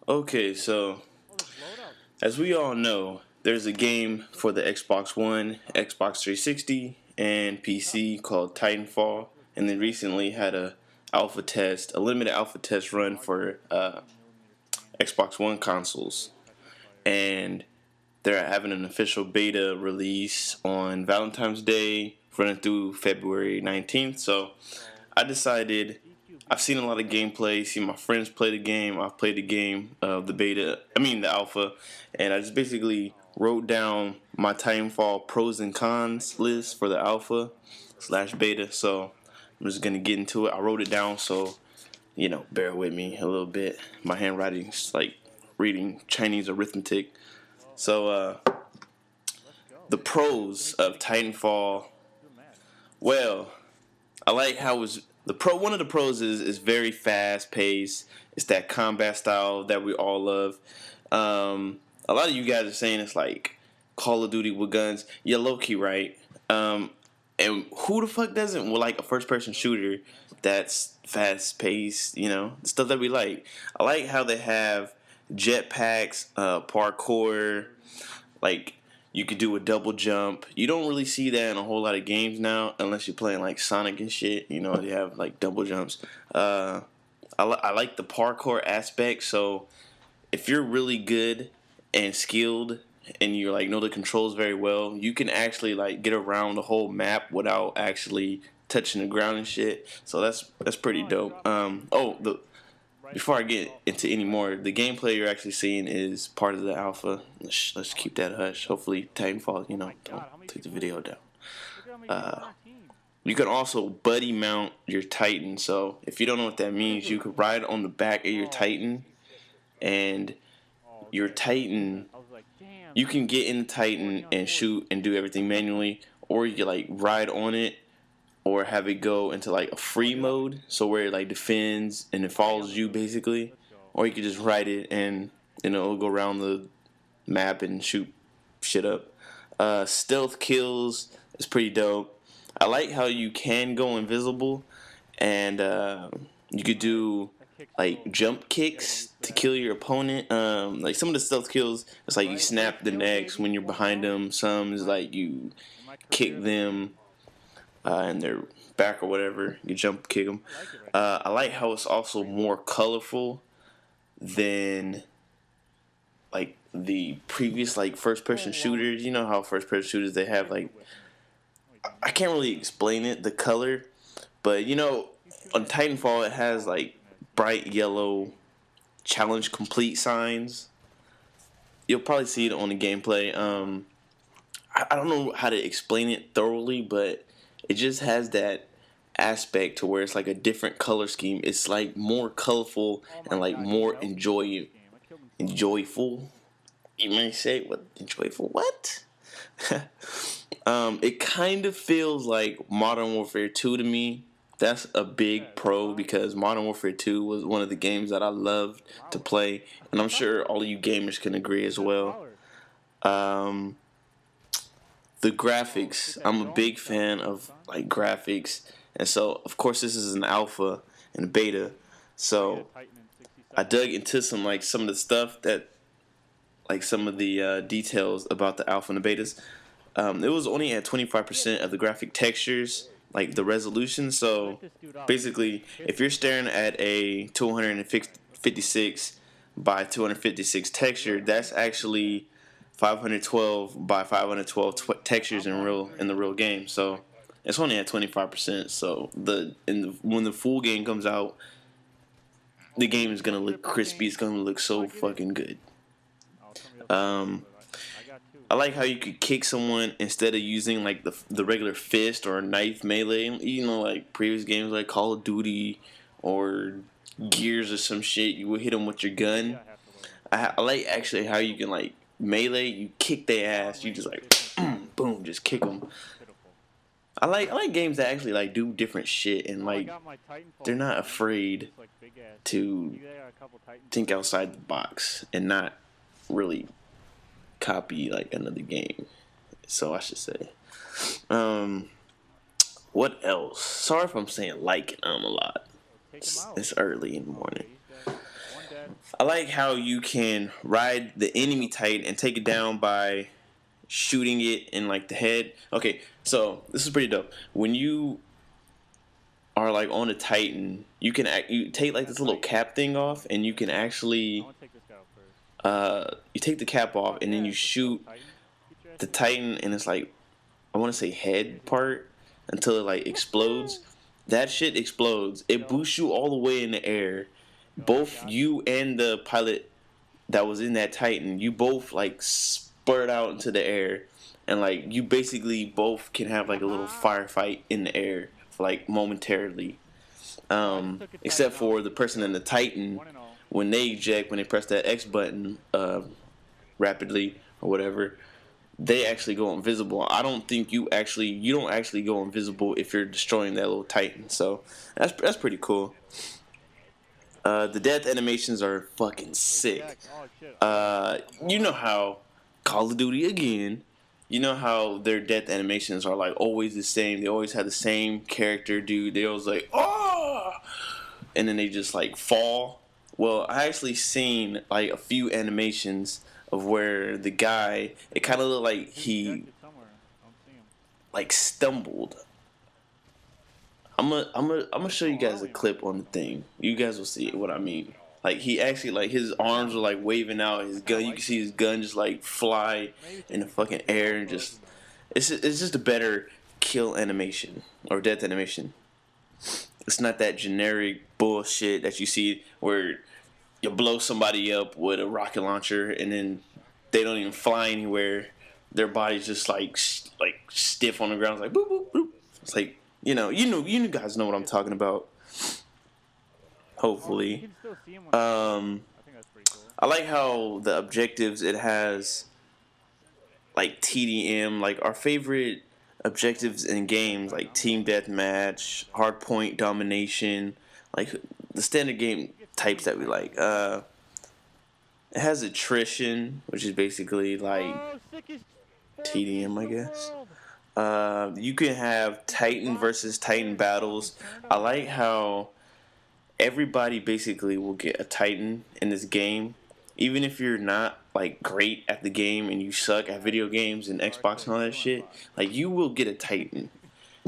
Okay, so as we all know, there's a game for the Xbox One, Xbox 360, and PC called Titanfall, and they recently had a limited alpha test run for Xbox One consoles, and they're having an official beta release on Valentine's Day, running through February 19th. So I decided I've seen a lot of gameplay, seen my friends play the game. I've played the game of the alpha, and I just basically wrote down my Titanfall pros and cons list for the alpha slash beta. So I'm just gonna get into it. I wrote it down, so bear with me a little bit. My handwriting's like reading Chinese arithmetic. So the pros of Titanfall. Well, I like how it's one of the pros is very fast paced. It's that combat style that we all love. A lot of you guys are saying it's like Call of Duty with guns. You're low key right. And who the fuck doesn't like a first person shooter that's fast paced? The stuff that we like. I like how they have jetpacks, parkour, like you could do a double jump. You don't really see that in a whole lot of games now, unless you're playing like Sonic and shit. They have like double jumps. I like the parkour aspect. So if you're really good and skilled and you like know the controls very well, you can actually like get around the whole map without actually touching the ground and shit. So that's pretty dope. Before I get into any more, the gameplay you're actually seeing is part of the alpha. Let's keep that hush. Hopefully, Titanfall, don't take the video down. You can also buddy mount your Titan. So if you don't know what that means, you could ride on the back of your Titan, and your Titan, you can get in the Titan and shoot and do everything manually, or you can like ride on it, or have it go into like a free mode, so where it like defends and it follows you basically, or you could just ride it and it'll go around the map and shoot shit up. Stealth kills is pretty dope. I like how you can go invisible, and you could do like jump kicks to kill your opponent. Like some of the stealth kills, it's like you snap the necks when you're behind them. Some is like you kick them and their back or whatever, you jump kick them. I like how it's also more colorful than like the previous like first person shooters. You know how first person shooters, they have like, I can't really explain it, the color, but on Titanfall it has like bright yellow challenge complete signs. You'll probably see it on the gameplay. I don't know how to explain it thoroughly, but it just has that aspect to where it's like a different color scheme. It's like more colorful and like more enjoyful. You may say, what, enjoyful? What? It kind of feels like Modern Warfare 2 to me. That's a big pro, because Modern Warfare 2 was one of the games that I loved to play, and I'm sure all of you gamers can agree as well. The graphics, I'm a big fan of like graphics, and so of course this is an alpha and a beta, so I dug into some of the stuff that, like some of the details about the alpha and the betas. It was only at 25% of the graphic textures, like the resolution. So basically, if you're staring at a 256 by 256 texture, that's actually 512 by 512 textures in the real game. So it's only at 25%. So when the full game comes out, the game is gonna look crispy. It's gonna look so fucking good. I like how you could kick someone instead of using like the regular fist or knife melee. Like previous games like Call of Duty or Gears or some shit, you would hit them with your gun. I like actually how you can like melee, you kick their ass, you just like boom, just kick them. I like games that actually like do different shit, and like they're not afraid to think outside the box and not really copy like another game. So I should say. What else? Sorry if I'm saying like a lot. It's early in the morning. I like how you can ride the enemy Titan and take it down by shooting it in like the head. Okay, so this is pretty dope. When you are like on a Titan, you take like this little cap thing off, and you can actually you take the cap off, and then you shoot the Titan, and it's like, I want to say head part, until it like explodes. That shit explodes. It boosts you all the way in the air. Both you and the pilot that was in that Titan, you both like spurt out into the air, and like you basically both can have like a little firefight in the air for like momentarily. Except for the person in the Titan, when they eject, when they press that X button rapidly or whatever, they actually go invisible. I don't think you don't actually go invisible if you're destroying that little Titan. So that's pretty cool. The death animations are fucking sick. You know how Call of Duty again. You know how their death animations are like always the same. They always have the same character, dude. They always like, oh, and then they just like fall. Well, I actually seen like a few animations of where the guy, it kind of looked like he like stumbled. I'm gonna show you guys a clip on the thing. You guys will see what I mean. Like he actually, like his arms were like waving out. His gun, you can see his gun just like fly in the fucking air, and just it's just a better kill animation or death animation. It's not that generic bullshit that you see where you blow somebody up with a rocket launcher and then they don't even fly anywhere. Their body's just like stiff on the ground. It's like boop boop boop. It's like you guys know what I'm talking about. Hopefully, I like how the objectives it has like TDM, like our favorite objectives in games like team deathmatch, hardpoint domination, like the standard game types that we like. It has attrition, which is basically like TDM, I guess. You can have Titan versus Titan battles. I like how everybody basically will get a Titan in this game. Even if you're not like great at the game and you suck at video games and Xbox and all that shit, like you will get a Titan.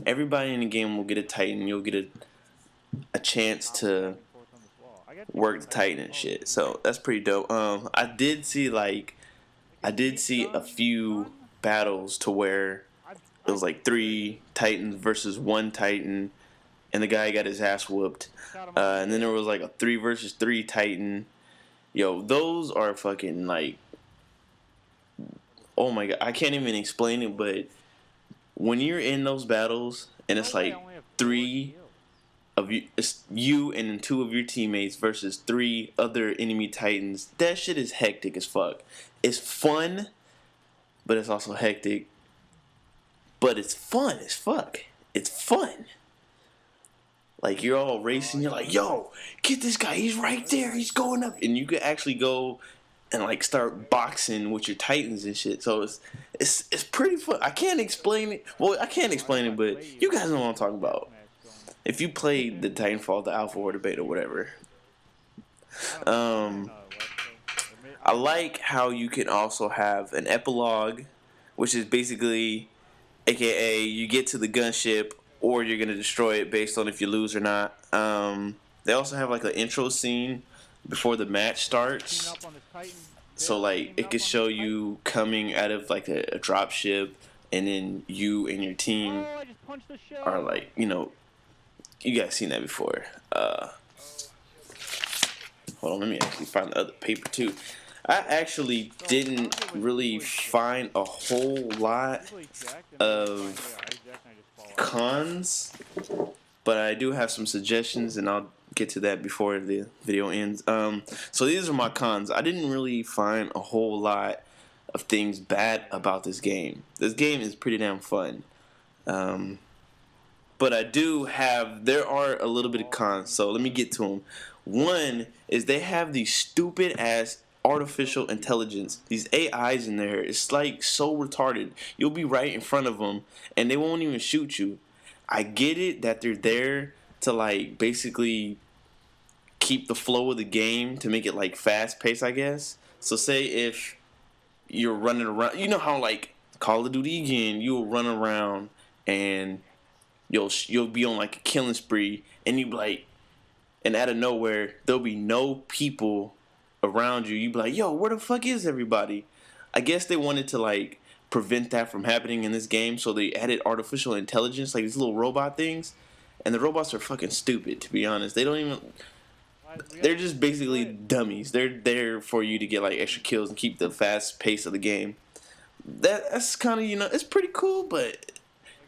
Everybody in the game will get a Titan. You'll get a chance to work the Titan and shit. So that's pretty dope. I did see a few battles to where it was like 3 Titans versus 1 Titan, and the guy got his ass whooped. And then there was like a 3 versus 3 Titan. Yo, those are fucking like, oh my god, I can't even explain it, but when you're in those battles and it's like 3 of you, it's you and then 2 of your teammates versus 3 other enemy Titans, that shit is hectic as fuck. It's fun, but it's also hectic. But it's fun as fuck. It's fun. Like, you're all racing. You're like, yo, get this guy. He's right there. He's going up. And you could actually go and, like, start boxing with your Titans and shit. So, it's pretty fun. I can't explain it. Well, I can't explain it, but you guys know what I'm talking about. If you played the Titanfall, the alpha or the beta, whatever. I like how you can also have an epilogue, which is basically, AKA, you get to the gunship, or you're going to destroy it based on if you lose or not. They also have like an intro scene before the match starts. So like it could show you coming out of like a drop ship, and then you and your team are like, you guys seen that before. Hold on, let me actually find the other paper too. I actually didn't really find a whole lot of cons, but I do have some suggestions, and I'll get to that before the video ends. So these are my cons. I didn't really find a whole lot of things bad about this game. This game is pretty damn fun. But there are a little bit of cons, so let me get to them. One is they have these stupid ass artificial intelligence, these AIs in there. It's like so retarded. You'll be right in front of them and they won't even shoot you. I get it that they're there to like basically keep the flow of the game to make it like fast paced, I guess. So say if you're running around, you know how like Call of Duty again, you'll run around and you'll be on like a killing spree, and you be like, and out of nowhere there'll be no people around you. You be like, yo, where the fuck is everybody? I guess they wanted to like prevent that from happening in this game, so they added artificial intelligence, like these little robot things, and the robots are fucking stupid, to be honest. They don't even. They're just basically dummies. They're there for you to get like extra kills and keep the fast pace of the game. That's kind of, it's pretty cool, but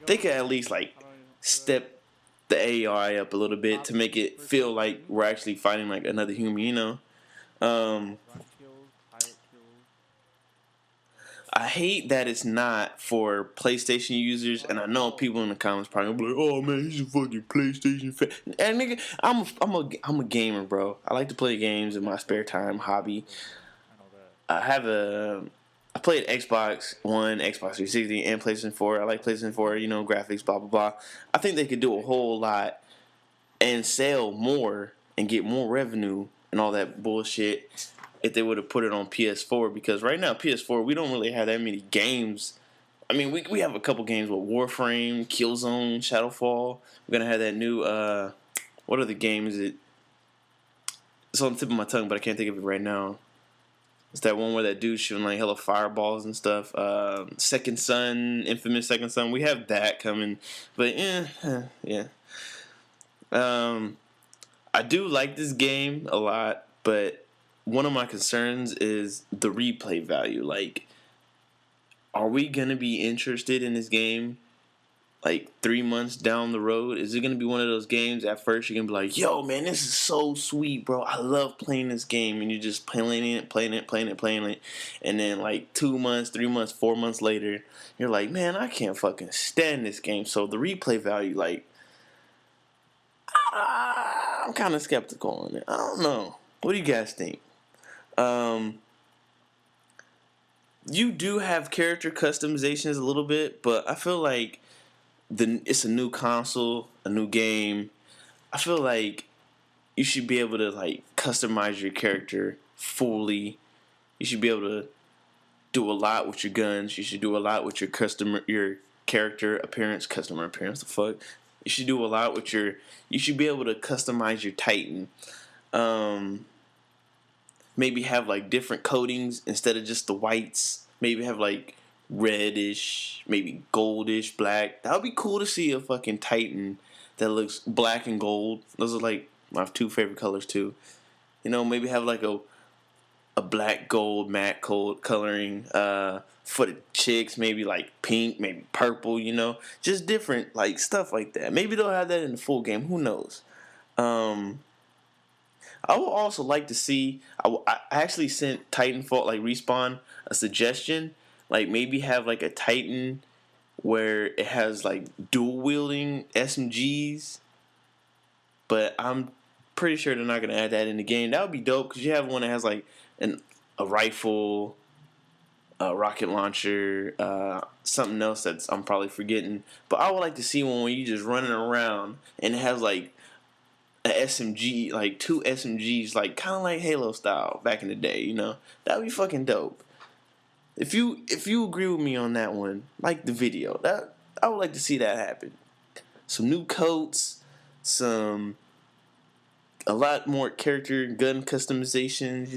they could at least like step the AI up a little bit to make it feel like we're actually fighting like another human. I hate that it's not for PlayStation users, and I know people in the comments probably be like, "Oh man, he's a fucking PlayStation fan." And nigga, I'm a gamer, bro. I like to play games in my spare time, hobby. I played Xbox One, Xbox 360, and PlayStation 4. I like PlayStation 4, graphics, blah blah blah. I think they could do a whole lot and sell more and get more revenue and all that bullshit if they would have put it on PS4, because right now PS4 we don't really have that many games. I mean, we have a couple games with Warframe, Killzone, Shadowfall. We're gonna have that new what are the games that it's on the tip of my tongue, but I can't think of it right now. It's that one where that dude's shooting like hella fireballs and stuff. Second Son, infamous Second Son. We have that coming, but yeah. I do like this game a lot, but one of my concerns is the replay value. Like, are we going to be interested in this game like 3 months down the road? Is it going to be one of those games at first you're going to be like, yo, man, this is so sweet, bro. I love playing this game. And you're just playing it. And then like 2 months, 3 months, 4 months later, you're like, man, I can't fucking stand this game. So the replay value, like, I'm kind of skeptical on it. I don't know. What do you guys think? You do have character customizations a little bit, but I feel like it's a new console, a new game. I feel like you should be able to like customize your character fully. You should be able to do a lot with your guns. You should do a lot with your character appearance, customer appearance. The fuck. You should do a lot with You should be able to customize your Titan. Maybe have like different coatings instead of just the whites. Maybe have like reddish, maybe goldish, black. That would be cool to see a fucking Titan that looks black and gold. Those are like my two favorite colors too. Maybe have like a black gold matte gold coloring for the chicks. Maybe like pink, maybe purple. Just different like stuff like that. Maybe they'll have that in the full game. Who knows? I would also like to see. I actually sent Titanfall, like Respawn, a suggestion. Like maybe have like a Titan where it has like dual wielding SMGs. But I'm pretty sure they're not gonna add that in the game. That would be dope because you have one that has like a rifle, a rocket launcher, something else that's I'm probably forgetting. But I would like to see one where you just running around and it has like a SMG, like 2 SMGs, like kind of like Halo style back in the day. That'd be fucking dope. If you agree with me on that one, like the video, that I would like to see that happen. Some new coats, a lot more character gun customizations.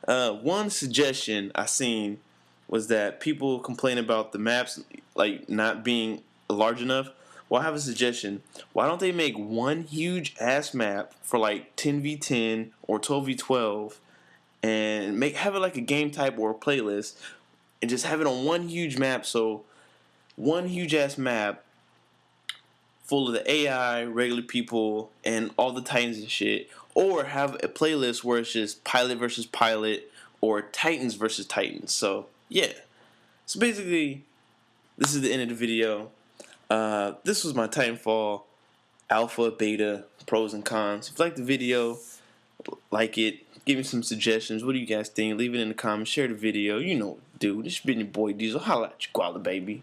One suggestion I seen was that people complain about the maps like not being large enough. Well, I have a suggestion. Why don't they make one huge ass map for like 10v10 or 12v12 and have it like a game type or a playlist and just have it on one huge map? So one huge ass map full of the AI, regular people, and all the Titans and shit. Or have a playlist where it's just pilot versus pilot or Titans versus Titans. So yeah. So basically, this is the end of the video. This was my Titanfall alpha, beta, pros and cons. If you like the video, like it, give me some suggestions. What do you guys think? Leave it in the comments, share the video. You know what to do. This has been your boy Diesel. Holla at you, Koala baby.